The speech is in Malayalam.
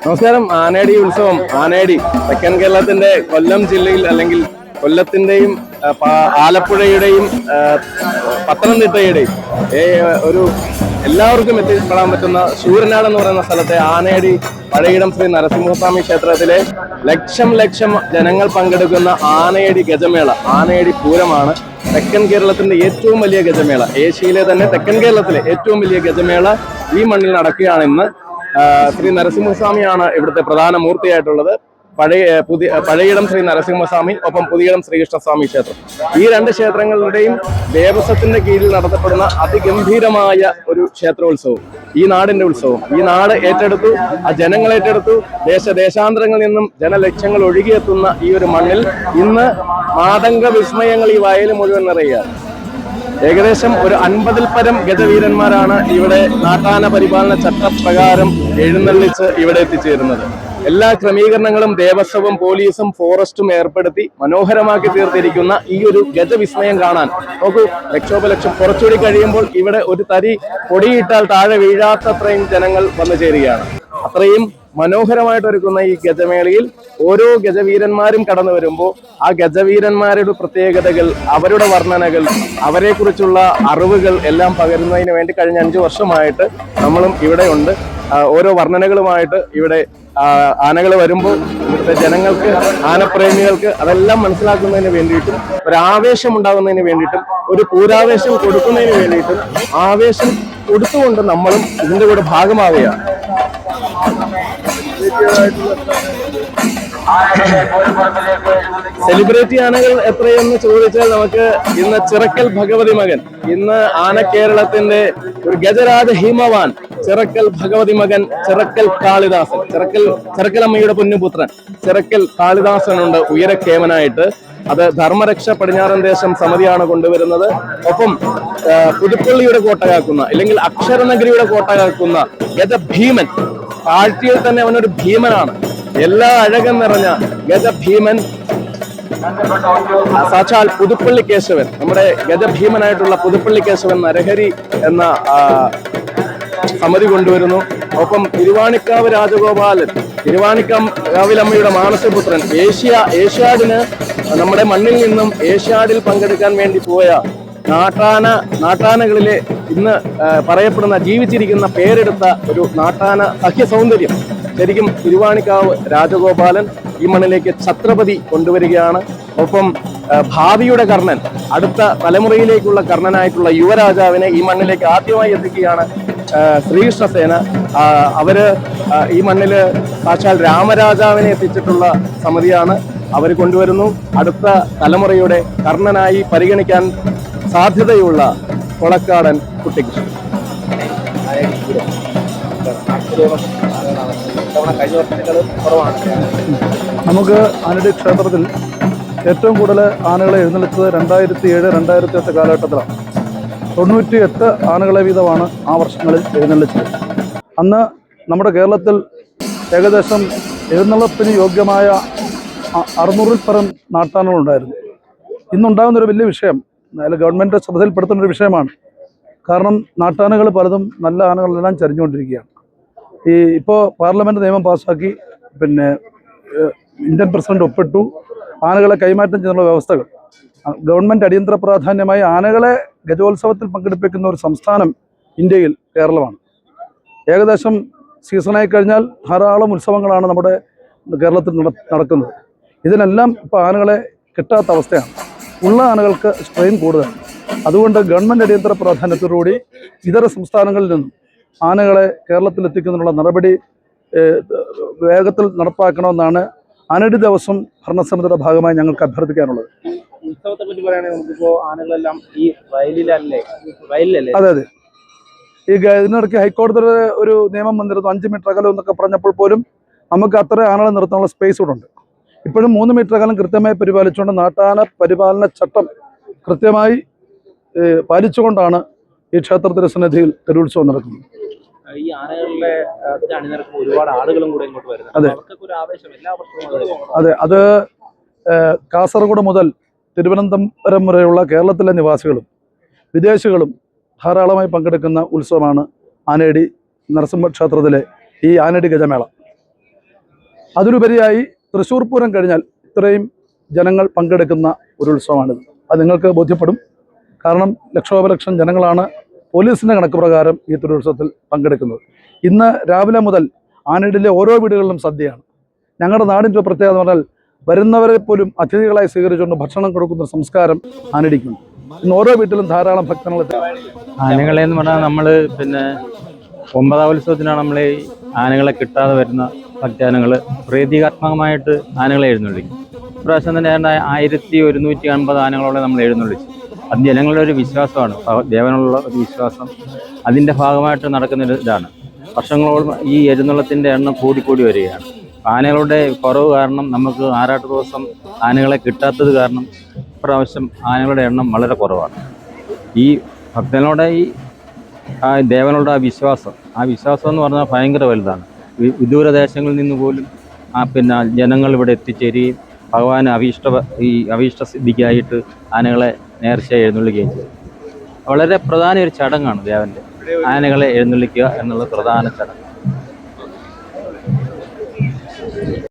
നമസ്കാരം. ആനേടി ഉത്സവം, ആനേടി തെക്കൻ കേരളത്തിന്റെ കൊല്ലം ജില്ലയിൽ അല്ലെങ്കിൽ കൊല്ലത്തിന്റെയും ആലപ്പുഴയുടെയും പത്തനംതിട്ടയുടെയും ഒരു എല്ലാവർക്കും എത്തിപ്പെടാൻ പറ്റുന്ന ശൂരനാട് എന്ന് പറയുന്ന സ്ഥലത്തെ ആനേടി പഴയിടം ശ്രീ നരസിംഹസ്വാമി ക്ഷേത്രത്തിലെ ലക്ഷം ജനങ്ങൾ പങ്കെടുക്കുന്ന ആനയടി ഗജമേള, ആനയടി പൂരമാണ് തെക്കൻ കേരളത്തിന്റെ ഏറ്റവും വലിയ ഗജമേള. ഏഷ്യയിലെ തന്നെ തെക്കൻ കേരളത്തിലെ ഏറ്റവും വലിയ ഗജമേള ഈ മണ്ണിൽ നടക്കുകയാണ് ഇന്ന്. ശ്രീ നരസിംഹസ്വാമിയാണ് ഇവിടുത്തെ പ്രധാന മൂർത്തിയായിട്ടുള്ളത്. പഴയിടം ശ്രീ നരസിംഹസ്വാമി, ഒപ്പം പുതിയിടം ശ്രീകൃഷ്ണസ്വാമി ക്ഷേത്രം. ഈ രണ്ട് ക്ഷേത്രങ്ങളുടെയും ദേവസ്വത്തിന്റെ കീഴിൽ നടത്തപ്പെടുന്ന അതിഗംഭീരമായ ഒരു ക്ഷേത്രോത്സവം, ഈ നാടിന്റെ ഉത്സവം. ഈ നാട് ഏറ്റെടുത്തു, ആ ജനങ്ങൾ ഏറ്റെടുത്തു. ദേശാന്തരങ്ങളിൽ നിന്നും ജനലക്ഷങ്ങൾ ഒഴുകിയെത്തുന്ന ഈ ഒരു മണ്ണിൽ ഇന്ന് മാതംഗ വിസ്മയങ്ങൾ ഈ വയൽ മുഴുവൻ നിറയുകയാണ്. ഏകദേശം ഒരു 50-ൽ പരം ഗജവീരന്മാരാണ് ഇവിടെ നാട്ടാന പരിപാലന ചട്ടപ്രകാരം എഴുന്നള്ളിച്ച് ഇവിടെ എത്തിച്ചേരുന്നത്. എല്ലാ ക്രമീകരണങ്ങളും ദേവസ്വവും പോലീസും ഫോറസ്റ്റും ഏർപ്പെടുത്തി മനോഹരമാക്കി തീർത്തിരിക്കുന്ന ഈ ഒരു ഗജവിസ്മയം കാണാൻ നോക്കൂ. ലക്ഷോപലക്ഷം. കുറച്ചുകൂടി കഴിയുമ്പോൾ ഇവിടെ ഒരു തരി പൊടിയിട്ടാൽ താഴെ വീഴാത്തത്രയും ജനങ്ങൾ വന്നു ചേരുകയാണ്. അത്രയും മനോഹരമായിട്ടൊരുക്കുന്ന ഈ ഗജമേളയിൽ ഓരോ ഗജവീരന്മാരും കടന്നു വരുമ്പോൾ ആ ഗജവീരന്മാരുടെ പ്രത്യേകതകൾ, അവരുടെ വർണ്ണനകൾ, അവരെ കുറിച്ചുള്ള അറിവുകൾ എല്ലാം പകരുന്നതിന് വേണ്ടി കഴിഞ്ഞ 5 വർഷമായിട്ട് നമ്മളും ഇവിടെ ഉണ്ട്. ഓരോ വർണ്ണനകളുമായിട്ട് ഇവിടെ ആനകൾ വരുമ്പോൾ ഇവിടുത്തെ ജനങ്ങൾക്ക്, ആനപ്രേമികൾക്ക് അതെല്ലാം മനസ്സിലാക്കുന്നതിന് വേണ്ടിയിട്ടും, ഒരു ആവേശം ഉണ്ടാകുന്നതിന് വേണ്ടിയിട്ടും, ഒരു പൂരാവേശം കൊടുക്കുന്നതിന് വേണ്ടിയിട്ടും, ആവേശം കൊടുത്തുകൊണ്ട് നമ്മളും ഇതിന്റെ കൂടെ ഭാഗമാവുകയാണ്. സെലിബ്രിറ്റി ആനകൾ എത്രയെന്ന് ചോദിച്ചാൽ നമുക്ക് ഇന്ന് ചിറക്കൽ ഭഗവതി മകൻ, ഇന്ന് ആനക്കേരളത്തിന്റെ ഒരു ഗജരാജ ഹിമവാൻ ചിറക്കൽ ഭഗവതി മകൻ ചിറക്കൽ കാളിദാസൻ, ചിറക്കലമ്മയുടെ പൊന്നുപുത്രൻ ചിറക്കൽ കാളിദാസനുണ്ട് ഉയരക്കേമനായിട്ട്. അത് ധർമ്മരക്ഷ പടിഞ്ഞാറൻ ദേശം സമിതിയാണ് കൊണ്ടുവരുന്നത്. ഒപ്പം പുതുപ്പള്ളിയുടെ കോട്ടകാക്കുന്ന, അല്ലെങ്കിൽ അക്ഷരനഗരിയുടെ കോട്ടകാക്കുന്ന ഗജഭീമൻ, കാഴ്ചയിൽ തന്നെ അവനൊരു ഭീമനാണ്. എല്ലാ അഴകം നിറഞ്ഞ ഗജഭീമൻ സാക്ഷാൽ പുതുപ്പള്ളി കേശവൻ, നമ്മുടെ ഗജഭീമനായിട്ടുള്ള പുതുപ്പള്ളി കേശവൻ നരഹരി എന്ന സമിതി കൊണ്ടുവരുന്നു. ഒപ്പം തിരുവാണിക്കാവ് രാജഗോപാലൻ, തിരുവാണിക്കാവിലമ്മയുടെ മാനസപുത്രൻ, ഏഷ്യാഡിന് നമ്മുടെ മണ്ണിൽ നിന്നും ഏഷ്യാഡിൽ പങ്കെടുക്കാൻ വേണ്ടി പോയ നാട്ടാനകളിലെ ഇന്ന് പറയപ്പെടുന്ന, ജീവിച്ചിരിക്കുന്ന പേരെടുത്ത ഒരു നാട്ടാന സഹ്യ സൗന്ദര്യം ശരിക്കും തിരുവാണിക്കാവ് രാജഗോപാലൻ ഈ മണ്ണിലേക്ക് ഛത്രപതി കൊണ്ടുവരികയാണ്. ഒപ്പം ഭാവിയുടെ കർണൻ, അടുത്ത തലമുറയിലേക്കുള്ള കർണനായിട്ടുള്ള യുവരാജാവിനെ ഈ മണ്ണിലേക്ക് ആദ്യമായി എത്തിക്കുകയാണ് ശ്രീകൃഷ്ണസേന. അവര് ഈ മണ്ണില് സാക്ഷാൽ രാമരാജാവിനെ എത്തിച്ചിട്ടുള്ള സമിതിയാണ്. അവർ കൊണ്ടുവരുന്നു അടുത്ത തലമുറയുടെ കർണനായി പരിഗണിക്കാൻ സാധ്യതയുള്ള കൊളക്കാടൻ കുട്ടിക്കൃഷ്ണൻ. നമുക്ക് ആനയുടെ ക്ഷേത്രത്തിൽ ഏറ്റവും കൂടുതൽ ആനകളെ എഴുന്നള്ളിച്ചത് 2007-2008 കാലഘട്ടത്തിലാണ്. 98 ആനകളെ വീതമാണ് ആ വർഷങ്ങളിൽ എഴുന്നള്ളിച്ചത്. അന്ന് നമ്മുടെ കേരളത്തിൽ ഏകദേശം എഴുന്നള്ളപ്പിന് യോഗ്യമായ 600-ൽ പരം നാട്ടാനകളുണ്ടായിരുന്നു. ഇന്നുണ്ടാകുന്നൊരു വലിയ വിഷയം, ഗവൺമെൻറ് ശ്രദ്ധയിൽപ്പെടുത്തുന്നൊരു വിഷയമാണ്. കാരണം നാട്ടാനകൾ പലതും, നല്ല ആനകളെല്ലാം ചരിഞ്ഞുകൊണ്ടിരിക്കുകയാണ്. ഇപ്പോൾ പാർലമെൻറ്റ് നിയമം പാസ്സാക്കി, ഇന്ത്യൻ പ്രസിഡന്റ് ഒപ്പിട്ടു, ആനകളെ കൈമാറ്റം ചെയ്യുന്ന വ്യവസ്ഥകൾ. ഗവൺമെൻറ് അടിയന്തര പ്രാധാന്യമായി ആനകളെ ഗജോത്സവത്തിൽ പങ്കെടുപ്പിക്കുന്ന ഒരു സംസ്ഥാനം ഇന്ത്യയിൽ കേരളമാണ്. ഏകദേശം സീസണായി കഴിഞ്ഞാൽ ധാരാളം ഉത്സവങ്ങളാണ് നമ്മുടെ കേരളത്തിൽ നടക്കുന്നത്. ഇതിനെല്ലാം ഇപ്പോൾ ആനകളെ കിട്ടാത്ത അവസ്ഥയാണ്. ഉള്ള ആനകൾക്ക് സ്ട്രെയിൻ കൂടുതലാണ്. അതുകൊണ്ട് ഗവൺമെൻറ് അടിയന്തര പ്രാധാന്യത്തോടുകൂടി ഇതര സംസ്ഥാനങ്ങളിൽ നിന്നും ആനകളെ കേരളത്തിൽ എത്തിക്കുന്നതിനുള്ള നടപടി വേഗത്തിൽ നടപ്പാക്കണമെന്നാണ് ആനടി ദേവസ്വം ഭരണസമിതിയുടെ ഭാഗമായി ഞങ്ങൾക്ക് അഭ്യർത്ഥിക്കാനുള്ളത്. ഉത്സവത്തെ പറ്റി പറയുകയാണെങ്കിൽ നമുക്കിപ്പോൾ ആനകളെല്ലാം ഈ വയലിലല്ലേ? അതെ. ഇതിനിടയ്ക്ക് ഹൈക്കോടതിയുടെ ഒരു നിയമം വന്നിരുന്നു, 5 മീറ്റർ അകലം എന്നൊക്കെ പറഞ്ഞപ്പോൾ പോലും നമുക്ക് അത്ര ആനകളെ നിർത്താനുള്ള സ്പേസ് കൂടെ ഉണ്ട്. ഇപ്പോഴും 3 മീറ്റർ അകലം കൃത്യമായി പരിപാലിച്ചുകൊണ്ട് നാട്ടാന പരിപാലന ചട്ടം കൃത്യമായി പാലിച്ചുകൊണ്ടാണ് ഈ ക്ഷേത്രത്തിൻ്റെ സന്നിധിയിൽ തിരുവുത്സവം നടക്കുന്നത്. ഈ ആനകളുടെ അണിനിരക്കുമ്പോൾ ഒരുപാട് ആളുകളും കൂടെ ഇങ്ങോട്ട് വരുന്നത്. അതെ, അത് കാസർഗോഡ് മുതൽ തിരുവനന്തപുരം വരെയുള്ള കേരളത്തിലെ നിവാസികളും വിദേശികളും ധാരാളമായി പങ്കെടുക്കുന്ന ഉത്സവമാണ് ആനയടി നരസിംഹ ക്ഷേത്രത്തിലെ ഈ ആനയടി ഗജമേള. അതിലുപരിയായി തൃശ്ശൂർ പൂരം കഴിഞ്ഞാൽ ഇത്രയും ജനങ്ങൾ പങ്കെടുക്കുന്ന ഒരു ഉത്സവമാണിത്. അത് നിങ്ങൾക്ക് ബോധ്യപ്പെടും. കാരണം ലക്ഷോപലക്ഷം ജനങ്ങളാണ് പോലീസിൻ്റെ കണക്ക് പ്രകാരം ഈ തിരുവുത്സവത്തിൽ പങ്കെടുക്കുന്നത്. ഇന്ന് രാവിലെ മുതൽ ആനയിടിലെ ഓരോ വീടുകളിലും സദ്യയാണ്. ഞങ്ങളുടെ നാടിൻ്റെ പ്രത്യേകത എന്ന് പറഞ്ഞാൽ വരുന്നവരെ പോലും അതിഥികളായി സ്വീകരിച്ചുകൊണ്ട് ഭക്ഷണം കൊടുക്കുന്ന സംസ്കാരം ആനയിടിക്കുന്നുണ്ട്. ഇന്ന് ഓരോ വീട്ടിലും ധാരാളം ഭക്തങ്ങൾ. ആനകളെ എന്ന് പറഞ്ഞാൽ നമ്മൾ പിന്നെ 9ാം ഉത്സവത്തിനാണ് നമ്മൾ ഈ ആനകളെ കിട്ടാതെ വരുന്ന ഭക്താനങ്ങൾ പ്രതീകാത്മകമായിട്ട് ആനകളെ എഴുന്നള്ളിക്കും. ഇപ്രാവശ്യം തന്നെ 1150 ആനകളോടെ നമ്മൾ എഴുന്നള്ളിച്ചു. അത് ജനങ്ങളുടെ ഒരു വിശ്വാസമാണ്, ദേവനുള്ള ഒരു വിശ്വാസം. അതിൻ്റെ ഭാഗമായിട്ട് നടക്കുന്ന ഇതാണ്. വർഷങ്ങളോളം ഈ എഴുന്നള്ളത്തിൻ്റെ എണ്ണം കൂടിക്കൂടി വരികയാണ്. ആനകളുടെ കുറവ് കാരണം നമുക്ക് ആറാട്ട് ദിവസം ആനകളെ കിട്ടാത്തത് കാരണം ഇപ്രാവശ്യം ആനകളുടെ എണ്ണം വളരെ കുറവാണ്. ഈ ഭക്തനോടെ ഈ ദേവനോട് ആ വിശ്വാസം എന്ന് പറഞ്ഞാൽ ഭയങ്കര വലുതാണ്. വിദൂരദേശങ്ങളിൽ നിന്ന് പോലും പിന്നെ ജനങ്ങൾ ഇവിടെ എത്തിച്ചേരുകയും ഭഗവാൻ അഭീഷ്ടസിദ്ധിക്കായിട്ട് ആനകളെ നേർച്ചയായി എഴുന്നള്ളിക്കുകയും ചെയ്തു. വളരെ പ്രധാന ഒരു ചടങ്ങാണ് ദേവൻ്റെ ആനകളെ എഴുന്നള്ളിക്കുക എന്നുള്ള പ്രധാന ചടങ്ങ്.